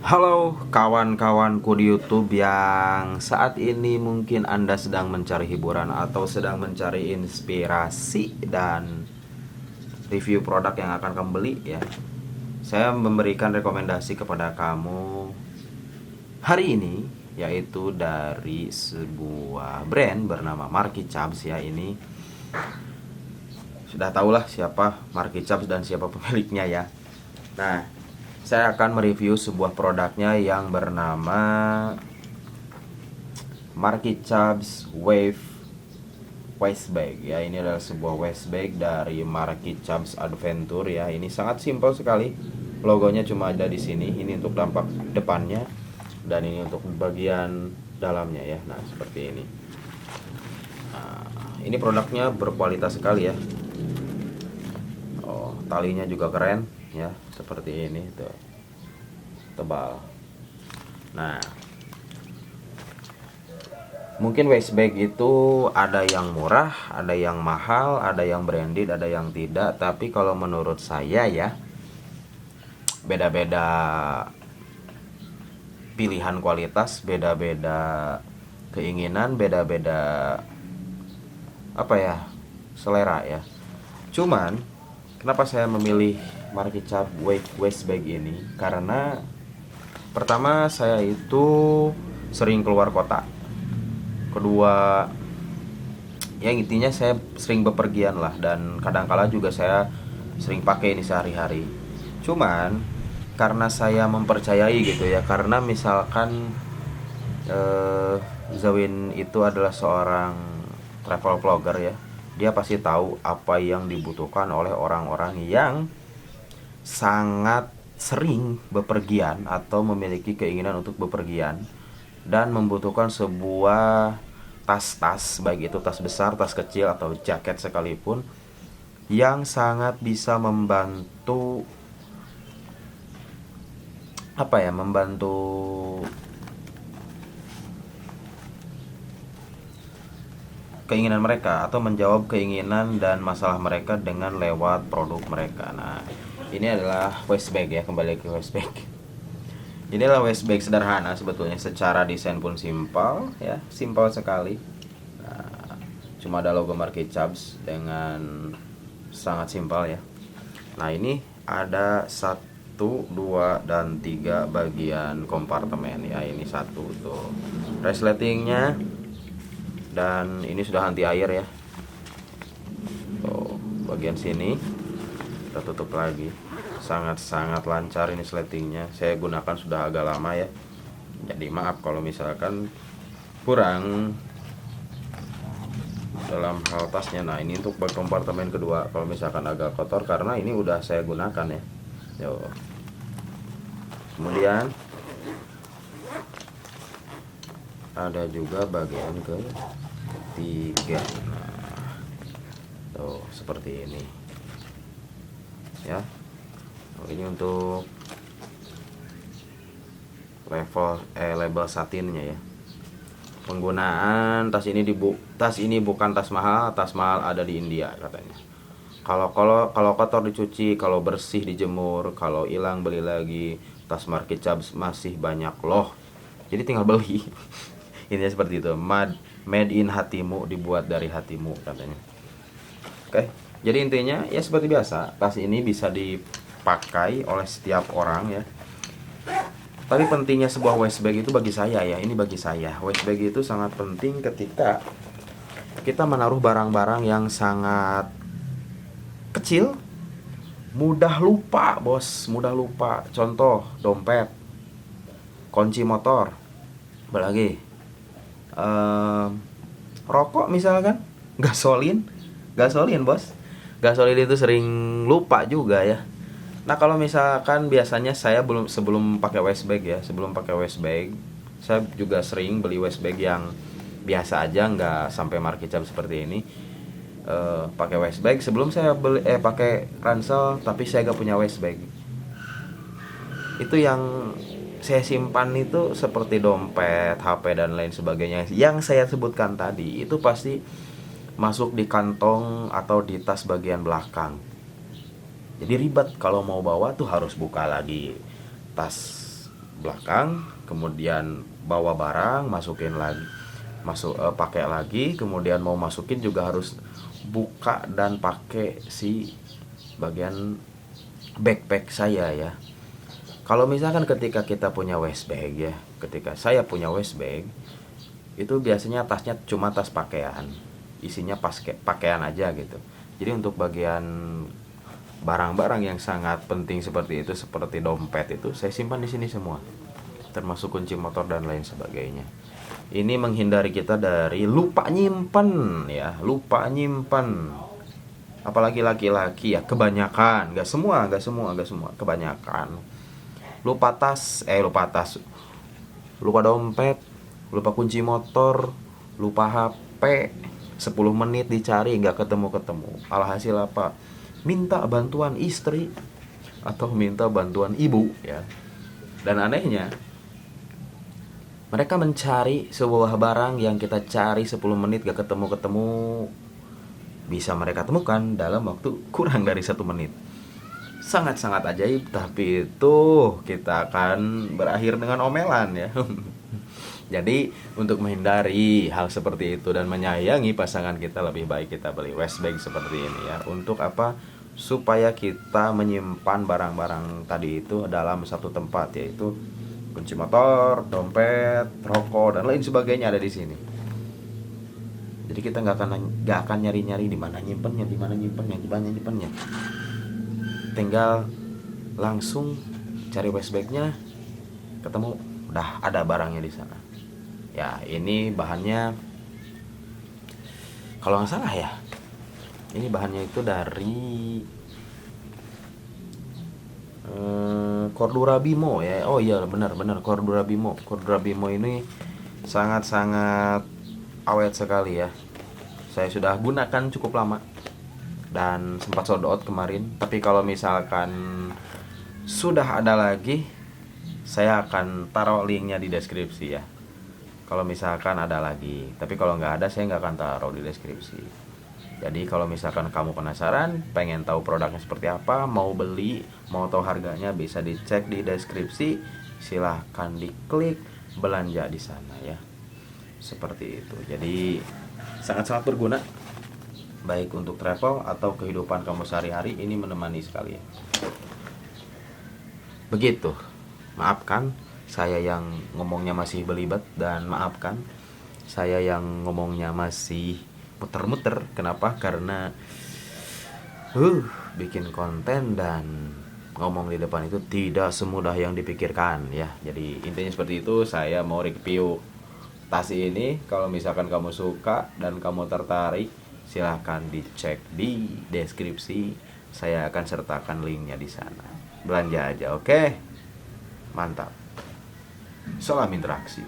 Halo kawan-kawanku di YouTube yang saat ini mungkin Anda sedang mencari hiburan atau sedang mencari inspirasi dan review produk yang akan kamu beli ya. Saya memberikan rekomendasi kepada kamu hari ini yaitu dari sebuah brand bernama Marky Chubs ya. Ini sudah tahulah siapa Marky Chubs dan siapa pemiliknya ya. Nah, saya akan mereview sebuah produknya yang bernama Marky Chubs Wave Waist Bag ya. Ini adalah sebuah waist bag dari Marky Chubs Adventure ya. Ini sangat simpel sekali. Logonya cuma ada di sini. Ini untuk tampak depannya dan ini untuk bagian dalamnya ya. Nah, seperti ini. Nah, ini produknya berkualitas sekali ya. Oh, talinya juga keren ya, seperti ini tuh. Tebal. Nah, mungkin waist bag itu ada yang murah, ada yang mahal, ada yang branded, ada yang tidak. Tapi kalau menurut saya ya, beda-beda pilihan kualitas, beda-beda keinginan, beda-beda apa ya, selera ya. Cuman kenapa saya memilih Marky Chubs waist bag ini? Karena pertama saya itu sering keluar kota. Kedua, ya intinya saya sering bepergian lah, dan kadangkala juga saya sering pakai ini sehari-hari. Cuman karena saya mempercayai gitu ya, karena misalkan Zawin itu adalah seorang travel vlogger ya, dia pasti tahu apa yang dibutuhkan oleh orang-orang yang sangat sering bepergian atau memiliki keinginan untuk bepergian dan membutuhkan sebuah tas-tas, baik itu tas besar, tas kecil, atau jaket sekalipun, yang sangat bisa membantu apa ya, membantu keinginan mereka atau menjawab keinginan dan masalah mereka dengan lewat produk mereka. Nah, ini adalah waist bag ya, kembali ke waist bag. Ini adalah waist bag sederhana sebetulnya, secara desain pun simpel ya, simpel sekali. Nah, cuma ada logo Marky Chubs dengan sangat simpel ya. Nah, ini ada 1, 2, dan 3 bagian kompartemen ya. Ini satu tuh resletingnya, dan ini sudah anti air ya. Tuh, bagian sini kita tutup lagi. Sangat-sangat lancar ini sletingnya. Saya gunakan sudah agak lama ya. Jadi maaf kalau misalkan kurang dalam hal tasnya. Nah, ini untuk kompartemen kedua. Kalau misalkan agak kotor karena ini udah saya gunakan ya. Yo. Kemudian ada juga bagian ketiga. Nah, tuh seperti ini ya. Ini untuk label satinnya ya. Penggunaan tas ini bukan tas mahal. Tas mahal ada di India katanya. Kalau kotor dicuci, kalau bersih dijemur, kalau hilang beli lagi. Tas Marky Chubs masih banyak loh. Jadi tinggal beli. Ini seperti itu. Made in hatimu, dibuat dari hatimu katanya. Oke. Jadi intinya ya seperti biasa, tas ini bisa dipakai oleh setiap orang ya. Tapi pentingnya sebuah waist bag itu bagi saya ya, ini bagi saya, waist bag itu sangat penting ketika kita menaruh barang-barang yang sangat kecil, mudah lupa bos, mudah lupa. Contoh, dompet, kunci motor, apalagi rokok misalkan, gasolin bos. Gasolin itu sering lupa juga ya. Nah, kalau misalkan biasanya saya sebelum pakai waist bag ya, saya juga sering beli waist bag yang biasa aja, nggak sampai Marky Chubs seperti ini. Pakai waist bag sebelum saya pakai ransel, tapi saya gak punya waist bag. Itu yang saya simpan itu seperti dompet, HP dan lain sebagainya. Yang saya sebutkan tadi itu pasti masuk di kantong atau di tas bagian belakang. Jadi ribet kalau mau bawa tuh harus buka lagi tas belakang, kemudian bawa barang, masukin lagi, pakai lagi, kemudian mau masukin juga harus buka dan pakai si bagian backpack saya ya. Kalau misalkan ketika kita punya waist bag ya, ketika saya punya waist bag, itu biasanya tasnya cuma tas pakaian, isinya pakaian aja gitu. Jadi untuk bagian barang-barang yang sangat penting seperti itu, seperti dompet itu, saya simpan di sini semua, termasuk kunci motor dan lain sebagainya. Ini menghindari kita dari lupa nyimpen ya, lupa nyimpen. Apalagi laki-laki ya, kebanyakan, nggak semua, kebanyakan. Lupa tas, lupa dompet, lupa kunci motor, lupa HP, 10 menit dicari nggak ketemu-ketemu. Alhasil apa? Minta bantuan istri atau minta bantuan ibu ya. Dan anehnya, mereka mencari sebuah barang yang kita cari 10 menit gak ketemu-ketemu, bisa mereka temukan dalam waktu kurang dari 1 menit. Sangat-sangat ajaib, tapi itu kita akan berakhir dengan omelan ya. Jadi untuk menghindari hal seperti itu dan menyayangi pasangan kita, lebih baik kita beli waist bag seperti ini ya. Untuk apa? Supaya kita menyimpan barang-barang tadi itu dalam satu tempat, yaitu kunci motor, dompet, rokok dan lain sebagainya ada di sini. Jadi kita nggak akan nyari-nyari di mana nyimpennya, tinggal langsung cari waist bagnya, ketemu, udah ada barangnya di sana. Ya ini bahannya, kalau nggak salah ya, ini bahannya itu dari Cordura Bimo ya. Oh iya benar Cordura Bimo. Cordura Bimo ini sangat-sangat awet sekali ya. Saya sudah gunakan cukup lama dan sempat sold out kemarin. Tapi kalau misalkan sudah ada lagi, saya akan taruh linknya di deskripsi ya. Kalau misalkan ada lagi. Tapi kalau nggak ada, saya nggak akan taruh di deskripsi. Jadi kalau misalkan kamu penasaran, pengen tahu produknya seperti apa, mau beli, mau tahu harganya, bisa dicek di deskripsi. Silahkan diklik belanja di sana ya. Seperti itu. Jadi sangat-sangat berguna, baik untuk travel atau kehidupan kamu sehari-hari. Ini menemani sekali ya. Begitu. Maafkan saya yang ngomongnya masih belibet, dan maafkan saya yang ngomongnya masih muter-muter. Kenapa? Karena bikin konten dan ngomong di depan itu tidak semudah yang dipikirkan ya. Jadi intinya seperti itu. Saya mau review tas ini. Kalau misalkan kamu suka dan kamu tertarik, silahkan dicek di deskripsi. Saya akan sertakan linknya di sana. Belanja aja, oke? Mantap. Salam interaksi.